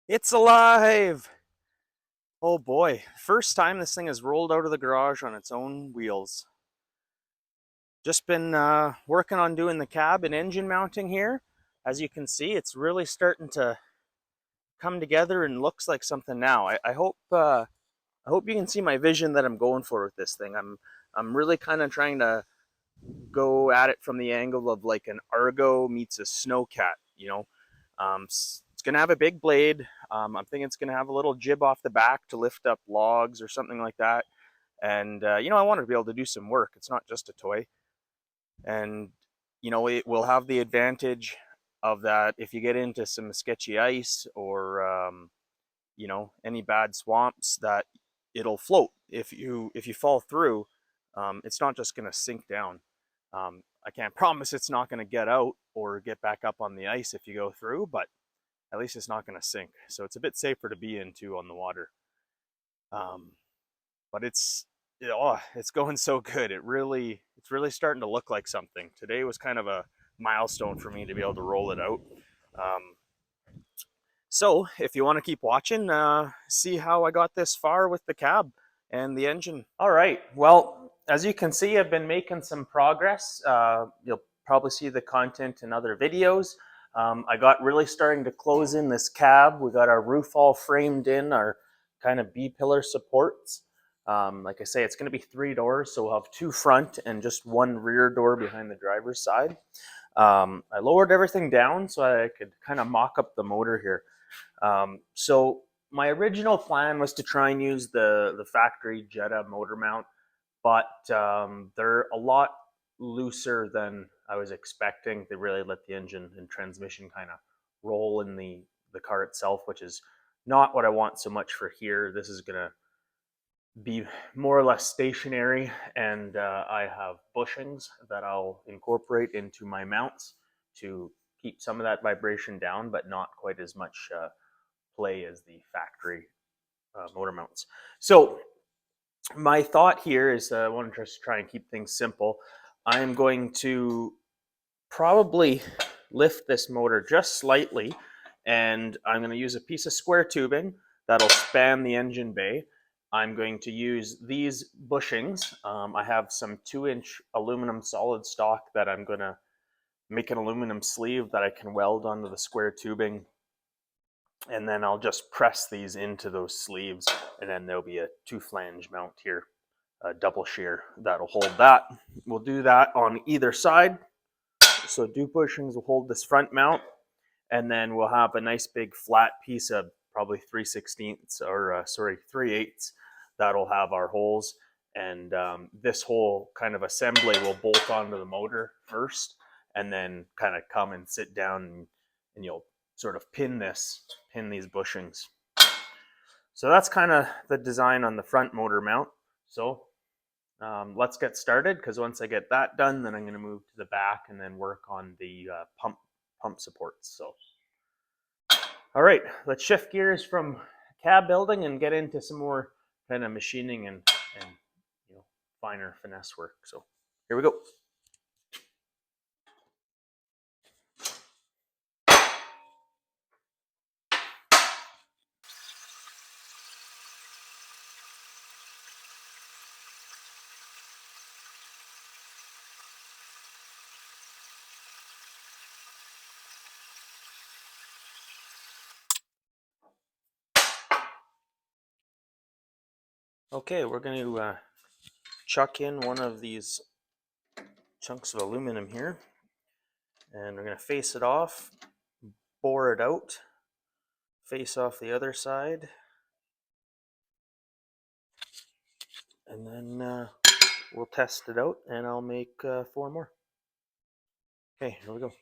It's alive! Oh boy, first time this thing has rolled out of the garage on its own wheels. Just been working on doing the cab and engine mounting here. As you can see, it's really starting to come together and looks like something now. I hope you can see my vision that I'm going for with this thing. I'm really kind of trying to go at it from the angle of like an Argo meets a Snowcat. It's gonna have a big blade. I'm thinking it's gonna have a little jib off the back to lift up logs or something like that. And I want to be able to do some work. It's not just a toy. And it will have the advantage of that if you get into some sketchy ice or any bad swamps, that it'll float. If you fall through, it's not just going to sink down. I can't promise it's not going to get out or get back up on the ice if you go through, but at least it's not going to sink. So it's a bit safer to be in too on the water. Um, but it's going so good. It's really starting to look like something. Today was kind of a milestone for me to be able to roll it out. Um, so if you want to keep watching, see how I got this far with the cab and the engine. All right. Well, as you can see, I've been making some progress. You'll probably see the content in other videos. I got really starting to close in this cab. We got our roof all framed in, our kind of B-pillar supports. Like I say, it's going to be 3 doors, so we'll have 2 front and just 1 rear door behind the driver's side. I lowered everything down so I could kind of mock up the motor here. So my original plan was to try and use the factory Jetta motor mount, but they're a lot looser than I was expecting. They really let the engine and transmission kind of roll in the car itself, which is not what I want so much for here. This is gonna be more or less stationary, and I have bushings that I'll incorporate into my mounts to keep some of that vibration down, but not quite as much play as the factory motor mounts. So my thought here is I want to just try and keep things simple. I am going to probably lift this motor just slightly, and I'm going to use a piece of square tubing that'll span the engine bay. I'm going to use these bushings. I have some 2-inch aluminum solid stock that I'm going to make an aluminum sleeve that I can weld onto the square tubing, and then I'll just press these into those sleeves, and then there'll be a 2-flange mount here, a double shear that'll hold that. We'll do that on either side. So 2 bushings will hold this front mount, and then we'll have a nice big flat piece of probably 3/16 or 3/8 that'll have our holes. And this whole kind of assembly will bolt onto the motor first, and then kind of come and sit down, and you'll sort of pin these bushings. So that's kind of the design on the front motor mount. So let's get started, because once I get that done, then I'm going to move to the back and then work on the pump supports. So, all right, let's shift gears from cab building and get into some more kind of machining and finer finesse work. So here we go. Okay, we're going to chuck in one of these chunks of aluminum here, and we're going to face it off, bore it out, face off the other side, and then we'll test it out, and I'll make 4 more. Okay, here we go.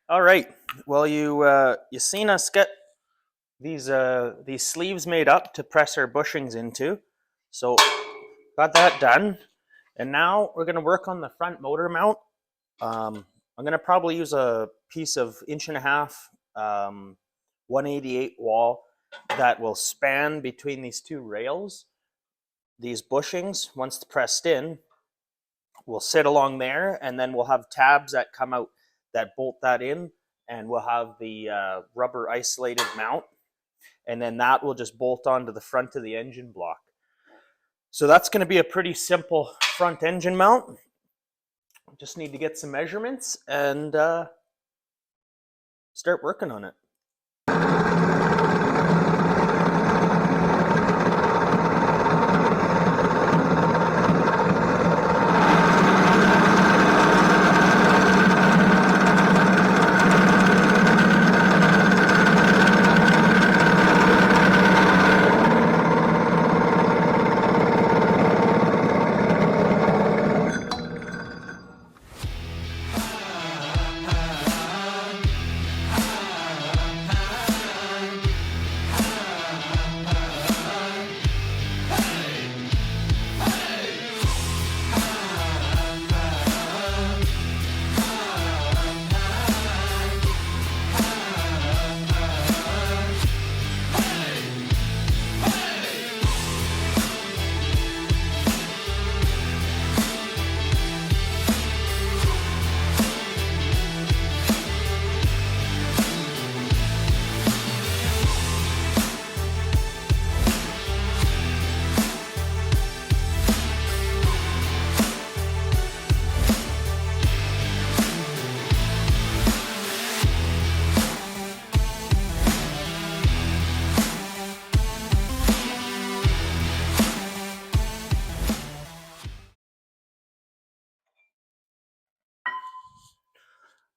All right. Well, you seen us get these sleeves made up to press our bushings into. So got that done. And now we're going to work on the front motor mount. I'm going to probably use a piece of 1.5 inch 188 wall that will span between these two rails. These bushings, once pressed in, will sit along there, and then we'll have tabs that come out that bolt that in, and we'll have the rubber isolated mount, and then that will just bolt onto the front of the engine block. So that's going to be a pretty simple front engine mount. Just need to get some measurements and start working on it.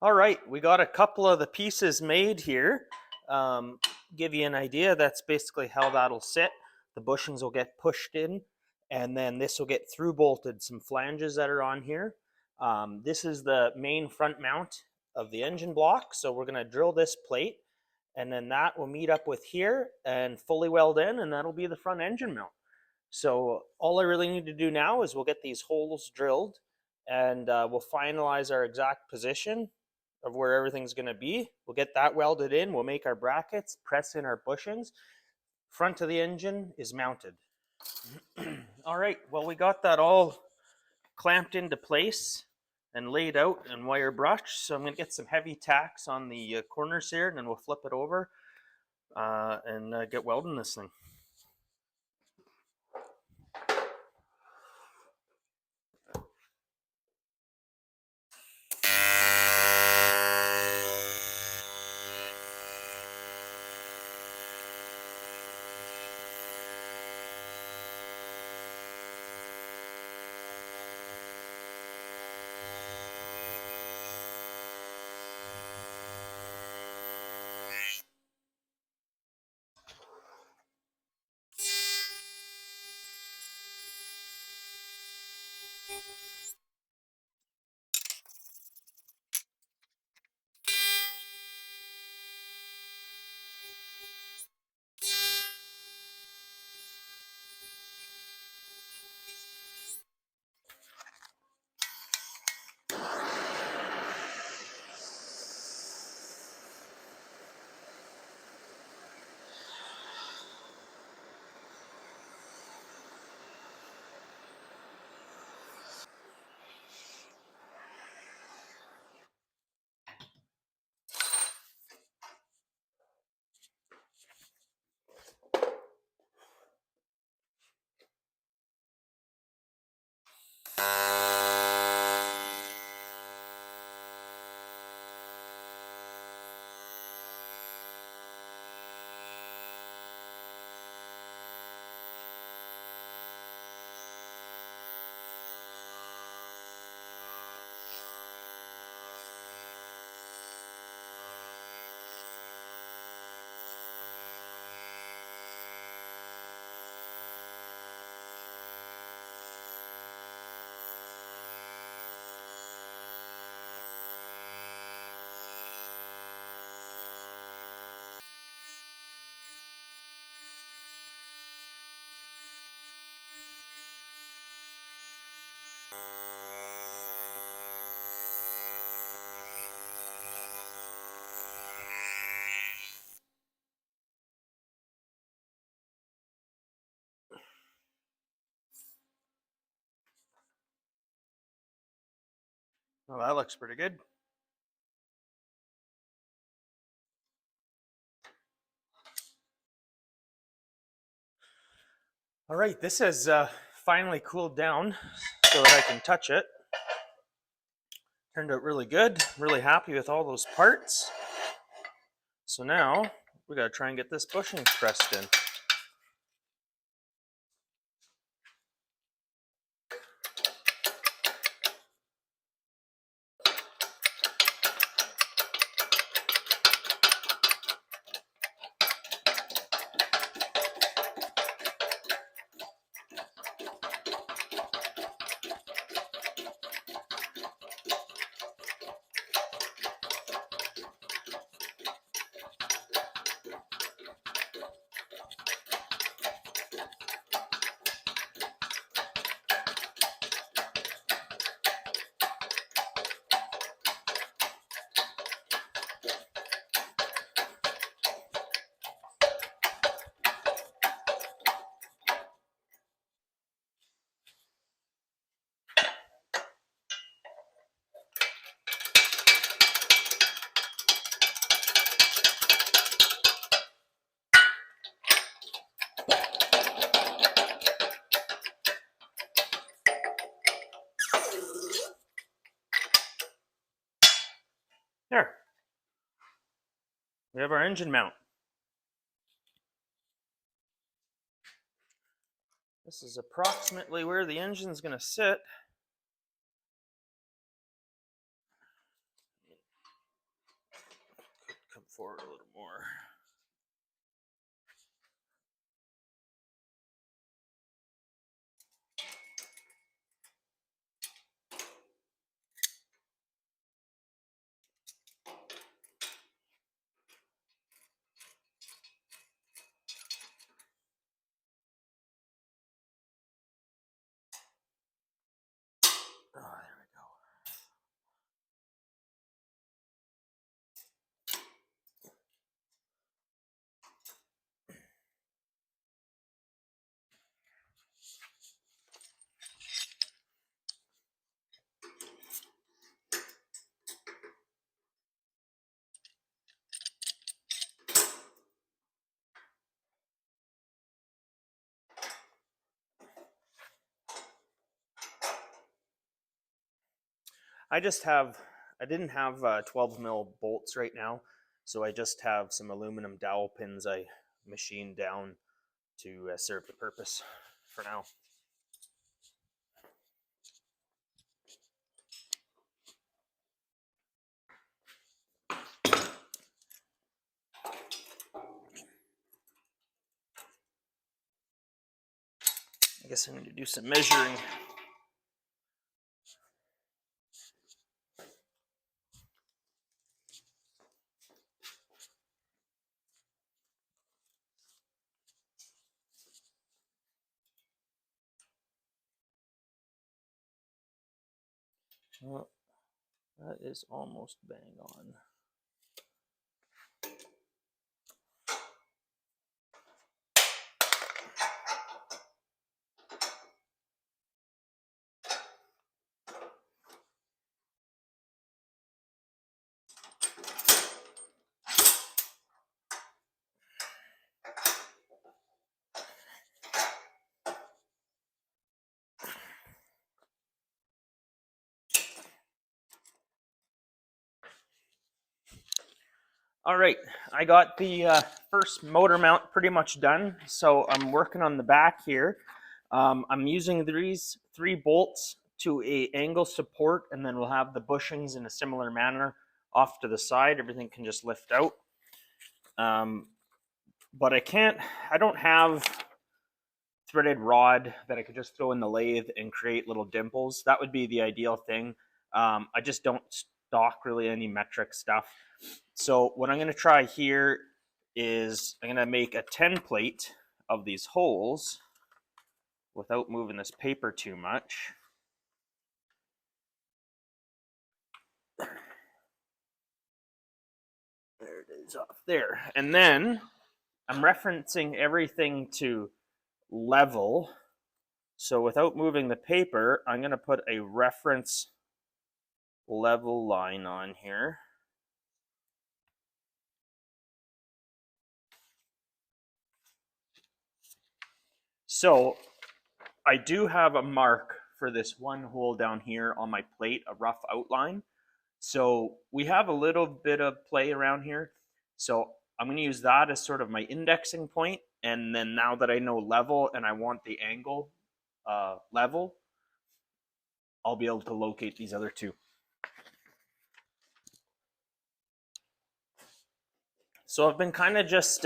All right, we got a couple of the pieces made here. Give you an idea, that's basically how that'll sit. The bushings will get pushed in, and then this will get through bolted. Some flanges that are on here. This is the main front mount of the engine block, so we're going to drill this plate, and then that will meet up with here and fully weld in, and that'll be the front engine mount. So all I really need to do now is we'll get these holes drilled, and we'll finalize our exact position of where everything's going to be. We'll get that welded in. We'll make our brackets, press in our bushings. Front of the engine is mounted. All right, well, we got that all clamped into place and laid out and wire brushed. So I'm going to get some heavy tacks on the corners here, and then we'll flip it over and get welding this thing. Well, that looks pretty good. All right, this has finally cooled down so that I can touch it. Turned out really good. Really happy with all those parts. So now we gotta try and get this bushing pressed in. There, we have our engine mount. This is approximately where the engine's gonna sit. Come forward a little more. Oh, there we go. I didn't have 12 mil bolts right now, so I just have some aluminum dowel pins I machined down to serve the purpose for now. I guess I need to do some measuring. Well, that is almost bang on. All right, I got the first motor mount pretty much done, so I'm working on the back here. I'm using these 3 bolts to a angle support, and then we'll have the bushings in a similar manner off to the side. Everything can just lift out. But I don't have threaded rod that I could just throw in the lathe and create little dimples. That would be the ideal thing. I just don't stock really any metric stuff. So what I'm going to try here is I'm going to make a 10 plate of these holes without moving this paper too much. There it is off there. And then I'm referencing everything to level. So without moving the paper, I'm going to put a reference level line on here. So I do have a mark for this one hole down here on my plate, a rough outline. So we have a little bit of play around here. So I'm going to use that as sort of my indexing point. And then now that I know level and I want the angle level, I'll be able to locate these other two. So I've been kind of just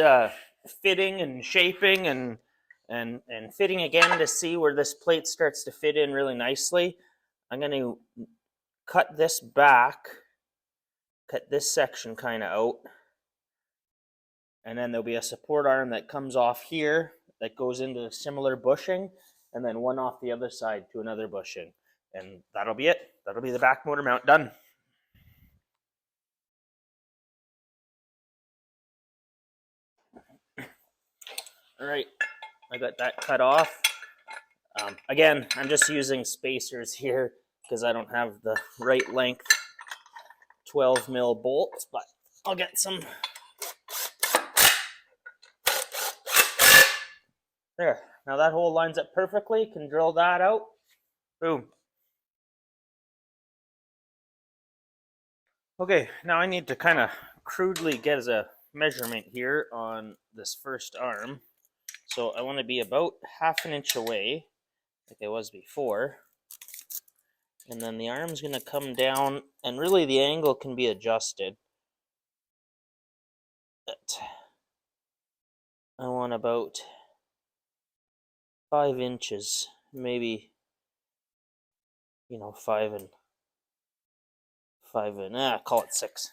fitting and shaping and fitting again to see where this plate starts to fit in really nicely. I'm going to cut this back, cut this section kind of out, and then there'll be a support arm that comes off here that goes into a similar bushing, and then one off the other side to another bushing. And that'll be it. That'll be the back motor mount done. All right, I got that cut off. Again, I'm just using spacers here because I don't have the right length 12 mil bolts, but I'll get some. There, now that hole lines up perfectly. Can drill that out. Boom. Okay, now I need to kind of crudely get as a measurement here on this first arm. So I want to be about 1/2 inch away, like I was before. And then the arm's going to come down, and really the angle can be adjusted. But I want about 5 inches, maybe, 5 and call it 6.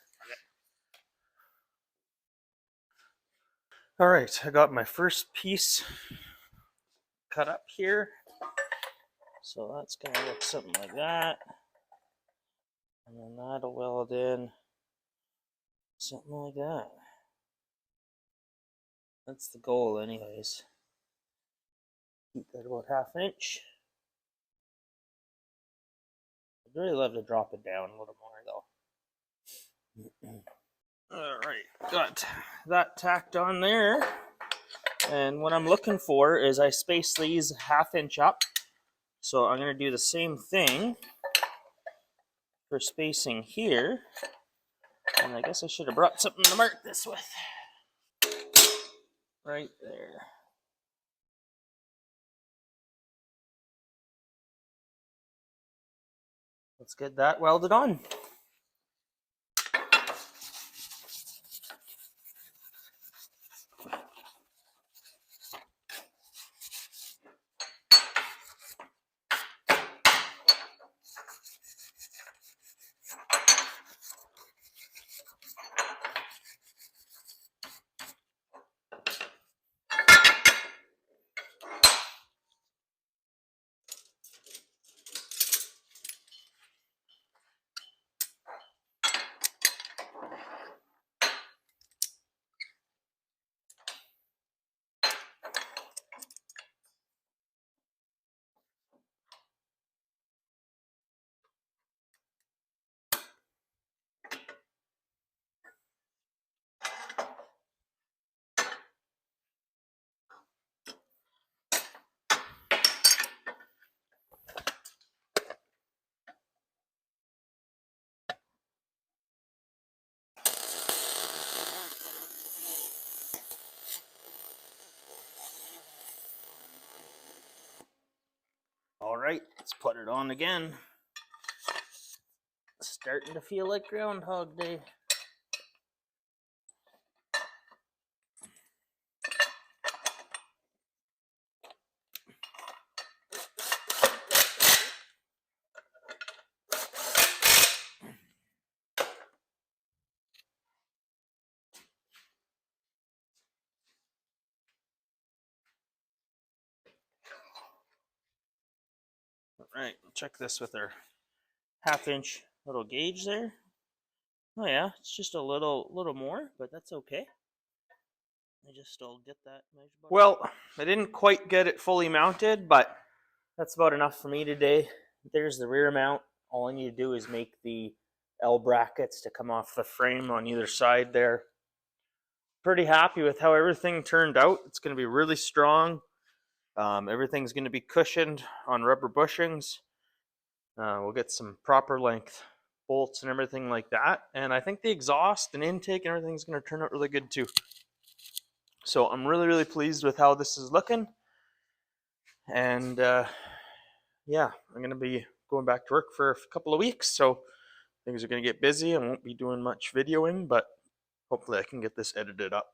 All right, I got my first piece cut up here. So that's gonna look something like that. And then that'll weld in something like that. That's the goal anyways. Keep that about 1/2 inch. I'd really love to drop it down a little more though. Alright, got that tacked on there. And what I'm looking for is I space these 1/2 inch up. So I'm going to do the same thing for spacing here. And I guess I should have brought something to mark this with. Right there. Let's get that welded on. Alright, let's put it on again. Starting to feel like Groundhog Day. Alright, check this with our 1/2 inch little gauge there. Oh yeah, it's just a little more, but that's okay. I just still get that measure. Well, I didn't quite get it fully mounted, but that's about enough for me today. There's the rear mount. All I need to do is make the L brackets to come off the frame on either side there. Pretty happy with how everything turned out. It's going to be really strong. Everything's going to be cushioned on rubber bushings. We'll get some proper length bolts and everything like that. And I think the exhaust and intake and everything's going to turn out really good too. So I'm really pleased with how this is looking. And yeah, I'm going to be going back to work for a couple of weeks. So things are going to get busy. I won't be doing much videoing, but hopefully I can get this edited up.